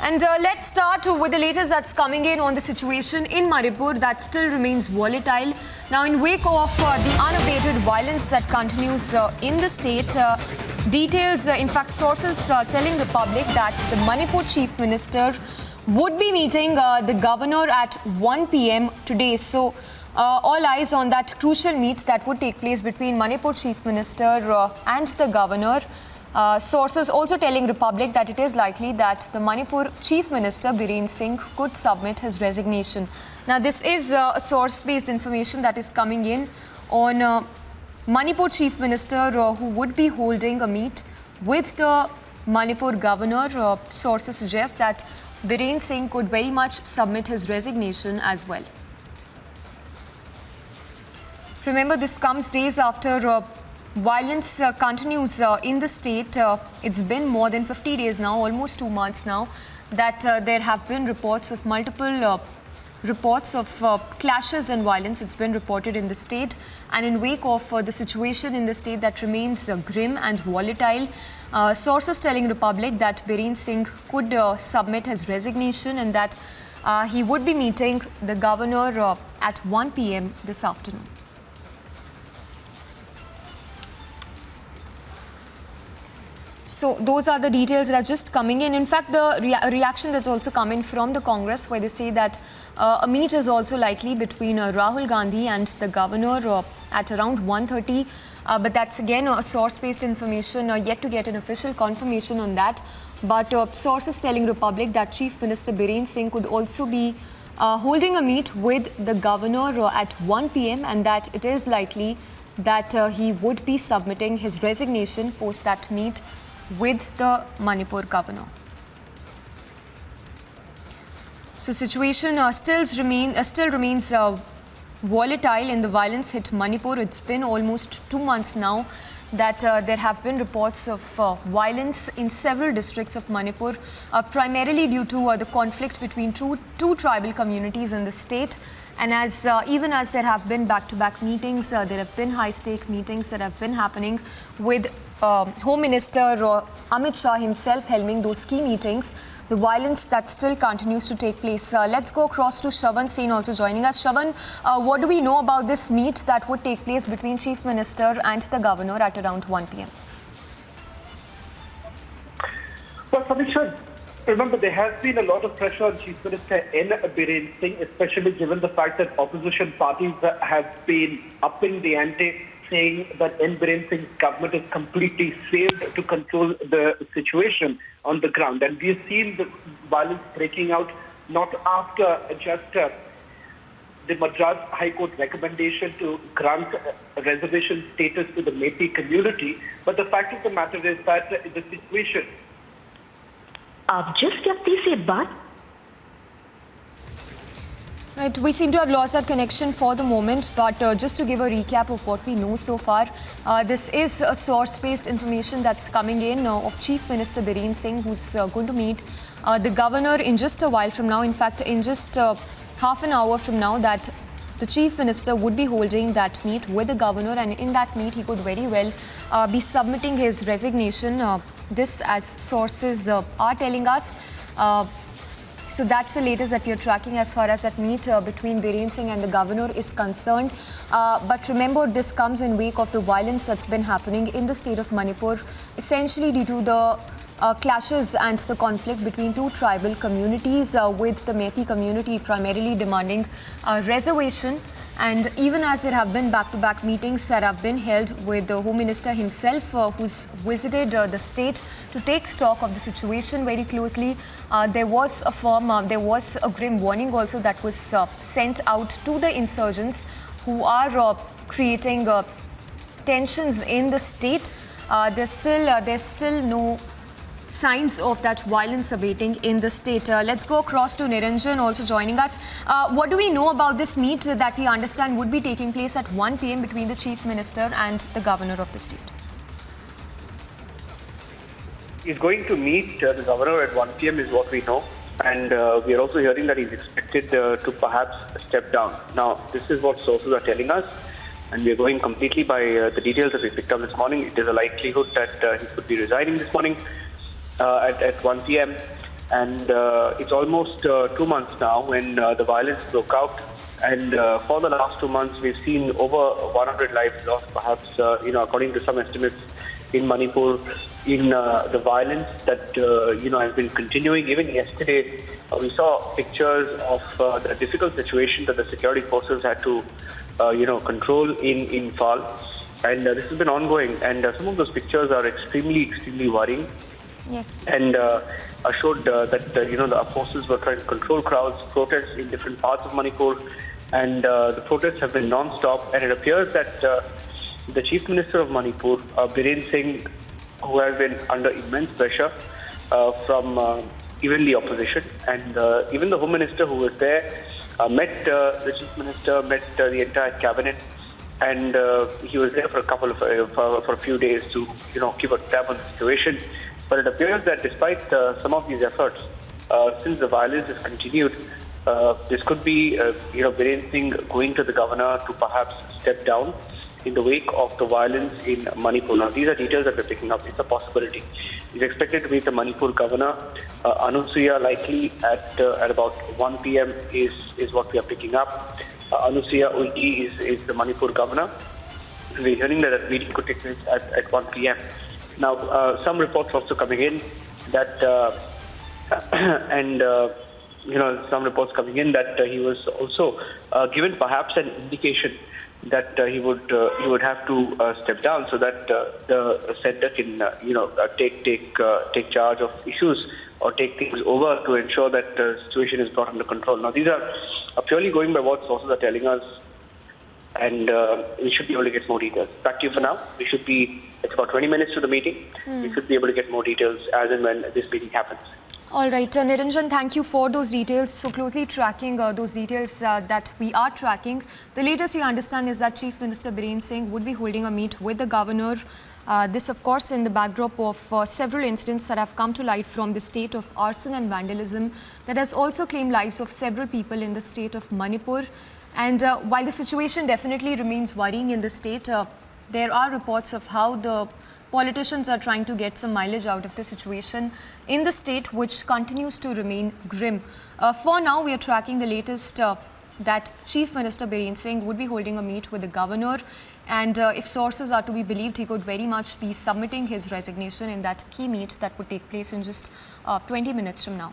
And let's start with the latest that's coming in on the situation in Manipur that still remains volatile. Now, in wake of the unabated violence that continues in the state, details, in fact, sources telling the public that the Manipur Chief Minister would be meeting the governor at 1 p.m. today. So, all eyes on that crucial meet that would take place between Manipur Chief Minister and the governor. Sources also telling Republic that it is likely that the Manipur Chief Minister Biren Singh could submit his resignation. Now, this is source-based information that is coming in on Manipur Chief Minister who would be holding a meet with the Manipur governor. Sources suggest that Biren Singh could very much submit his resignation as well. Remember, this comes days after violence continues in the state. It's been more than 50 days now, almost 2 months now, that there have been reports of multiple reports of clashes and violence. It's been reported in the state, and in wake of the situation in the state that remains grim and volatile, sources telling Republic that Biren Singh could submit his resignation and that he would be meeting the governor at 1 p.m. this afternoon. So those are the details that are just coming in. In fact, the reaction that's also coming from the Congress, where they say that a meet is also likely between Rahul Gandhi and the governor at around 1:30. But that's again a source-based information, yet to get an official confirmation on that. But sources telling Republic that Chief Minister Biren Singh could also be holding a meet with the governor at 1 p.m. and that it is likely that he would be submitting his resignation post that meet with the Manipur governor. So situation still remains volatile in the violence hit Manipur. It's been almost 2 months now that there have been reports of violence in several districts of Manipur, primarily due to the conflict between two tribal communities in the state. And as even as there have been back-to-back meetings, there have been high-stake meetings that have been happening with Home Minister Amit Shah himself helming those key meetings. The violence that still continues to take place. Let's go across to Shravan Sen also joining us. Shravan, what do we know about this meet that would take place between Chief Minister and the governor at around 1 p.m.? Well, Samisha, remember, there has been a lot of pressure on Chief Minister N. Biren Singh, especially given the fact that opposition parties have been upping the ante, saying that N. Biren Singh's government is completely failed to control the situation on the ground. And we have seen the violence breaking out not after just the Madras High Court recommendation to grant reservation status to the Metis community, but the fact of the matter is that the situation. आप जिस व्यक्ति से बात Right, we seem to have lost that connection for the moment, but just to give a recap of what we know so far, this is a source-based information that's coming in of Chief Minister Biren Singh, who's going to meet the governor in just a while from now. In fact, in just half an hour from now, that the Chief Minister would be holding that meet with the governor, and in that meet, he could very well be submitting his resignation. This, as sources are telling us. So that's the latest that we are tracking as far as that meet between Biren Singh and the governor is concerned. But remember, this comes in wake of the violence that's been happening in the state of Manipur, essentially due to the clashes and the conflict between two tribal communities, with the Metis community primarily demanding a reservation. And even as there have been back-to-back meetings that have been held with the Home Minister himself, who's visited the state to take stock of the situation very closely, there was a grim warning also that was sent out to the insurgents who are creating tensions in the state. There's still no signs of that violence abating in the state. Let's go across to Niranjan also joining us. What do we know about this meet that we understand would be taking place at 1 p.m. between the Chief Minister and the governor of the state? He's going to meet the governor at 1 p.m. is what we know. And we are also hearing that he's expected to perhaps step down. Now, this is what sources are telling us. And we are going completely by the details that we picked up this morning. It is a likelihood that he could be resigning this morning at 1 p.m. And it's almost 2 months now when the violence broke out. And for the last 2 months, we've seen over 100 lives lost, perhaps, according to some estimates in Manipur, in the violence that, has been continuing. Even yesterday, we saw pictures of the difficult situation that the security forces had to, control in Fal. And this has been ongoing. And some of those pictures are extremely, extremely worrying. Yes. And showed that, the forces were trying to control crowds, protests in different parts of Manipur. And the protests have been non-stop. And it appears that the Chief Minister of Manipur, Biren Singh, who has been under immense pressure from even the opposition, and even the Home Minister who was there, met the Chief Minister, met the entire cabinet, and he was there for a few days to keep a tab on the situation. But it appears that despite some of these efforts, since the violence has continued, this could be Biren Singh going to the governor to perhaps step down in the wake of the violence in Manipur. Now, these are details that we're picking up. It's a possibility. He's expected to meet the Manipur governor. Anusuya likely at about 1 p.m. is what we are picking up. Anusuya Ulti is the Manipur governor. We're hearing that meeting could take place at 1 p.m. Now, some reports also coming in that, some reports coming in that he was also given perhaps an indication that he would have to step down so that the center can take charge of issues or take things over to ensure that the situation is brought under control. Now, these are purely going by what sources are telling us, and we should be able to get more details. Back to you for now. It's about 20 minutes to the meeting. We should be able to get more details as and when this meeting happens. All right, Niranjan, thank you for those details. So closely tracking those details that we are tracking. The latest we understand is that Chief Minister Biren Singh would be holding a meet with the governor. This, of course, in the backdrop of several incidents that have come to light from the state of arson and vandalism that has also claimed lives of several people in the state of Manipur. And while the situation definitely remains worrying in the state, there are reports of how the politicians are trying to get some mileage out of the situation in the state, which continues to remain grim. For now, we are tracking the latest that Chief Minister Biren Singh would be holding a meet with the governor. And if sources are to be believed, he could very much be submitting his resignation in that key meet that would take place in just 20 minutes from now.